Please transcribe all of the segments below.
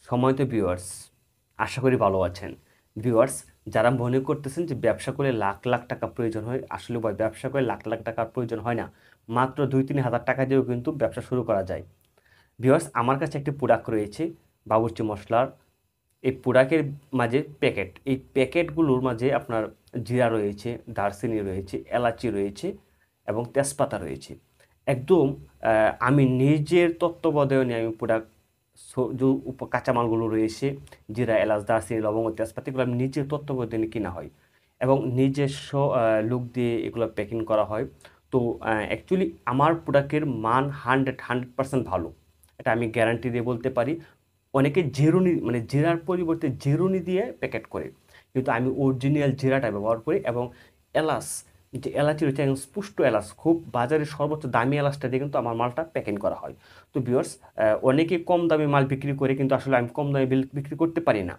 সময়ত ভিউয়ার্স, আশা করি ভালো আছেন। ভিউয়ার্স, যারা মনে করতেছেন যে ব্যবসা করে লাখ লাখ টাকা প্রয়োজন হয়, আসলে ভাই ব্যবসা করে লাখ লাখ টাকার প্রয়োজন হয় না। মাত্র 2-3 হাজার টাকা দিয়েও কিন্তু ব্যবসা শুরু করা যায়। ভিউয়ার্স, আমার কাছে একটি প্রোডাক্ট রয়েছে বাবুর্চি মশলার। এই প্রোডাক্টের মাঝে প্যাকেট, এই প্যাকেটগুলোর মাঝে আপনার জিরা রয়েছে, দারচিনি রয়েছে, এলাচি রয়েছে এবং তেজপাতা রয়েছে। একদম আমি নিজের তত্ত্বাবধানে আমি প্রোডাক্ট যে কাঁচামালগুলো রয়েছে, জিরা, এলাচ, দারচিনি, লবঙ্গ, তেজপাতা, এগুলো আমি নিজের তত্ত্বাবধানে কিনা হয় এবং নিজস্ব লোক দিয়ে এগুলো প্যাকিং করা হয়। তো অ্যাকচুয়ালি আমার প্রোডাক্টের মান 100% ভালো, এটা আমি গ্যারান্টি দিয়ে বলতে পারি। অনেকে জিরুনি মানে জিরার পরিবর্তে জিরুনি দিয়ে প্যাকেট করে, কিন্তু আমি অরিজিনাল জিরাটা ব্যবহার করি এবং এলাচ, যে এলাচি রয়েছে একদম স্পুষ্ট এলাচ, খুব বাজারে সর্বোচ্চ দামি এলাচটা দিয়ে কিন্তু আমার মালটা প্যাকিং করা হয়। তো ভিউয়ার্স, অনেকে কম দামে মাল বিক্রি করে, কিন্তু আসলে আমি কম দামে বিক্রি করতে পারি না।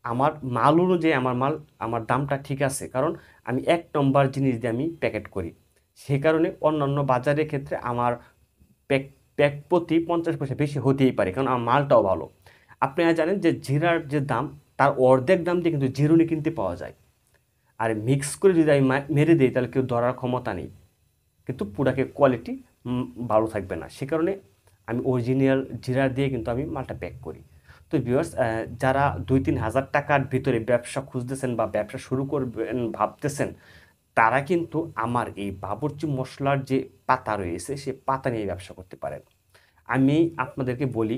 আমার মাল অনুযায়ী আমার মাল, আমার দামটা ঠিক আছে, কারণ আমি এক নম্বর জিনিস দিয়ে আমি প্যাকেট করি। সেই কারণে অন্যান্য বাজারের ক্ষেত্রে আমার প্যাক প্যাক প্রতি 50 পয়সা বেশি হতেই পারে, কারণ আমার মালটাও ভালো। আপনারা জানেন যে জিরার যে দাম, তার অর্ধেক দাম দিয়ে কিন্তু জিরুনি কিনতে পাওয়া যায়। আর মিক্স করে যদি আমি মেরে দিই, তাহলে কেউ ধরার ক্ষমতা নেই, কিন্তু প্রোডাক্টের কোয়ালিটি ভালো থাকবে না। সে কারণে আমি অরিজিনাল জিরা দিয়ে কিন্তু আমি মালটা প্যাক করি। তো ভিউয়ার্স, যারা 2-3 হাজার টাকার ভিতরে ব্যবসা খুঁজতেছেন বা ব্যবসা শুরু করবেন ভাবতেছেন, তারা কিন্তু আমার এই বাবুর্চি মশলার যে পাতা রয়েছে, সে পাতা নিয়ে ব্যবসা করতে পারেন। আমি আপনাদেরকে বলি,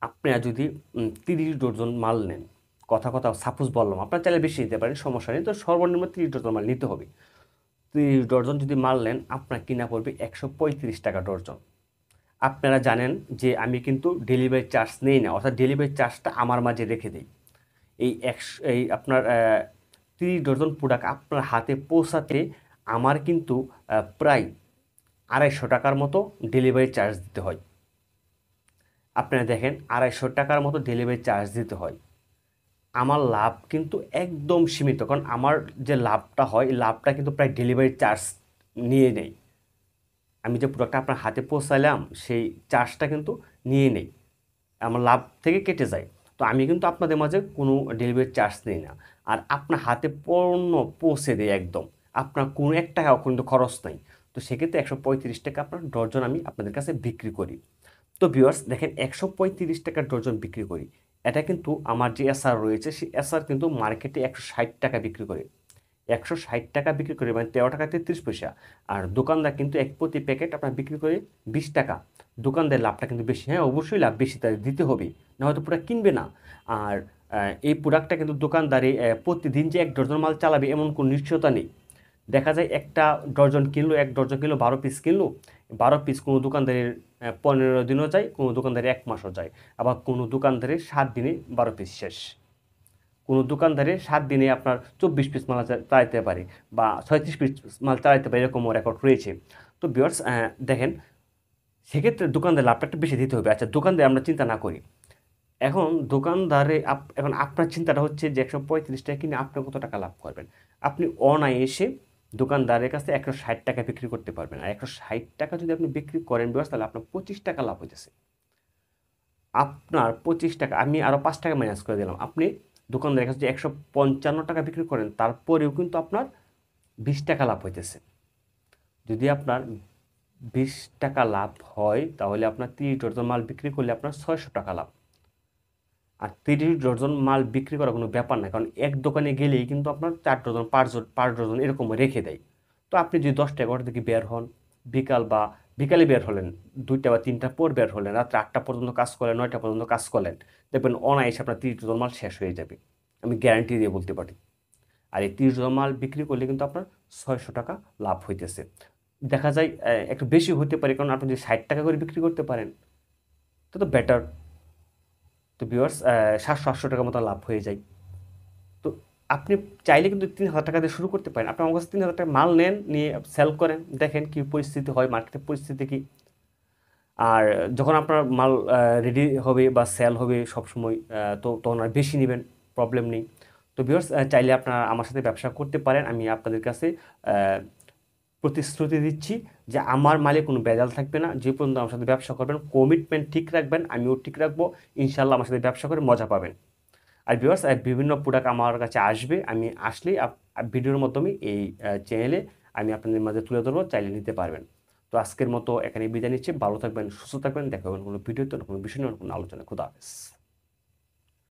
আপনারা যদি 30 ডজন মাল নেন, কথা কথা সাপোজ বললাম, আপনার চাইলে বেশি নিতে পারেন, সমস্যা নেই, তো সর্বনিম্ন 30 ডজন মাল নিতে হবে। 30 ডজন যদি মাল নেন, আপনার কিনা পড়বে 135 টাকা ডজন। আপনারা জানেন যে আমি কিন্তু ডেলিভারি চার্জ নেই না, অর্থাৎ ডেলিভারি চার্জটা আমার মাঝে রেখে দিই। এই আপনার 30 ডজন প্রোডাক্ট আপনার হাতে পৌঁছাতে আমার কিন্তু প্রায় 250 টাকার মতো ডেলিভারি চার্জ দিতে হয়। আপনারা দেখেন, 250 টাকার মতো ডেলিভারি চার্জ দিতে হয়। আমার লাভ কিন্তু একদম সীমিত, কারণ আমার যে লাভটা হয়, এই লাভটা কিন্তু প্রায় ডেলিভারি চার্জ নিয়ে নেই। আমি যে প্রোডাক্টটা আপনার হাতে পৌঁছালাম, সেই চার্জটা কিন্তু নিয়ে নেই, আমার লাভ থেকে কেটে যায়। তো আমি কিন্তু আপনাদের মাঝে কোনো ডেলিভারি চার্জ নিই না, আর আপনার হাতে পণ্য পৌঁছে দেয় একদম। আপনার কোনো 1 টাকাও কিন্তু খরচ নাই। তো সেক্ষেত্রে 135 টাকা আপনার ডর্জন আমি আপনাদের কাছে বিক্রি করি। তো ভিউয়ার্স দেখেন, 135 টাকার ডর্জন বিক্রি করি। এটা কিন্তু আমার যে এসআর রয়েছে, সেই এসআর কিন্তু মার্কেটে 160 টাকা বিক্রি করে। 160 টাকা বিক্রি করে, মানে 13 টাকা 33 পয়সা। আর দোকানদার কিন্তু এক প্রতি প্যাকেট আপনার বিক্রি করে 20 টাকা। দোকানদার লাভটা কিন্তু বেশি, হ্যাঁ অবশ্যই লাভ বেশি, তাদের দিতে হবে, না হয়তো প্রোডাক্ট কিনবে না। আর এই প্রোডাক্টটা কিন্তু দোকানদারে প্রতিদিন যে 1 ডজন মাল চালাবে এমন কোনো নিশ্চয়তা নেই। দেখা যায় একটা ডজন কিনলো, 1 ডজন কিনলো, 12 পিস কিনলো। 12 পিস কোনো দোকানদারের 15 দিনও যায়, কোনো দোকানদারের 1 মাসও যায়। আবার কোনো দোকানদারের 7 দিনে 12 পিস শেষ। কোনো দোকানদারে 7 দিনে আপনার 24 পিস মাল চালাতে পারে, বা 36 পিস মাল চালাতে পারে, এরকমও রেকর্ড রয়েছে। তো ভিউয়ার্স, দেখেন, সেক্ষেত্রে দোকানদার লাভটা একটু বেশি দিতে হবে। আচ্ছা, দোকানদার আমরা চিন্তা না করি। এখন দোকানদারে এখন আপনার চিন্তাটা হচ্ছে যে 135 টাকা কিনে আপনি কত টাকা লাভ করবেন। আপনি অনায়াসে দোকানদারের কাছে 160 টাকা বিক্রি করতে পারবেন। আর 160 টাকা যদি আপনি বিক্রি করেন ভিউয়ার্স, তাহলে আপনার 25 টাকা লাভ হইতেছে। আপনার 25 টাকা, আমি আরও 5 টাকা মাইনাস করে দিলাম। আপনি দোকানদারের কাছে যে 155 টাকা বিক্রি করেন, তারপরেও কিন্তু আপনার 20 টাকা লাভ হইতেছে। যদি আপনার 20 টাকা লাভ হয়, তাহলে আপনার 30 ডজন মাল বিক্রি করলে আপনার 600 টাকা লাভ। আর 30 ডজন মাল বিক্রি করা কোনো ব্যাপার না, কারণ এক দোকানে গেলেই কিন্তু আপনার 4 ডজন, 5 ডজন এরকম রেখে দেয়। তো আপনি যদি 10টা 11টা থেকে বের হন, বিকালে বের হলেন, 2টা বা 3টা পর বের হলেন, রাত্রে 8টা পর্যন্ত কাজ করলেন, 9টা পর্যন্ত কাজ করলেন, দেখবেন অনায়াসে আপনার 30 ডজন মাল শেষ হয়ে যাবে। আমি গ্যারান্টি দিয়ে বলতে পারি। আর এই 30 ডজন মাল বিক্রি করলে কিন্তু আপনার 600 টাকা লাভ হইতেছে। দেখা যায় একটু বেশি হতে পারে, কারণ আপনি যদি 60 টাকা করে বিক্রি করতে পারেন, তো বেটার। তো ভিউয়ার্স, 700-800 টাকার মতো লাভ হয়ে যায়। তো আপনি চাইলে কিন্তু 3,000 টাকা দিয়ে শুরু করতে পারেন। আপনি আমার কাছে 3,000 টাকা মাল নেন, নিয়ে সেল করেন, দেখেন কি পরিস্থিতি হয়, মার্কেটের পরিস্থিতি কি। আর যখন আপনার মাল রেডি হবে বা সেল হবে সবসময়, তো তখন আর বেশি নেবেন, প্রবলেম নেই। তো ভিউয়ার্স, চাইলে আপনারা আমার সাথে ব্যবসা করতে পারেন। আমি আপনাদের কাছে প্রতিশ্রুতি দিচ্ছি যে আমার মালে কোনো ভেজাল থাকবে না। যে পর্যন্ত আমার সাথে ব্যবসা করবেন, কমিটমেন্ট ঠিক রাখবেন, আমিও ঠিক রাখবো, ইনশাল্লাহ আমার সাথে ব্যবসা করে মজা পাবেন। আর ভিউয়ার্স, বিভিন্ন প্রোডাক্ট আমার কাছে আসবে, আমি আসলেই ভিডিওর মাধ্যমে এই চ্যানেলে আমি আপনাদের মাঝে তুলে ধরবো, চাইলে নিতে পারবেন। তো আজকের মতো এখানে বিদায় নিচ্ছি। ভালো থাকবেন, সুস্থ থাকবেন, দেখা হবে কোনো ভিডিওতে, কোনো বিষয় নিয়ে, কোনো আলোচনা। খুদা হাফেজ।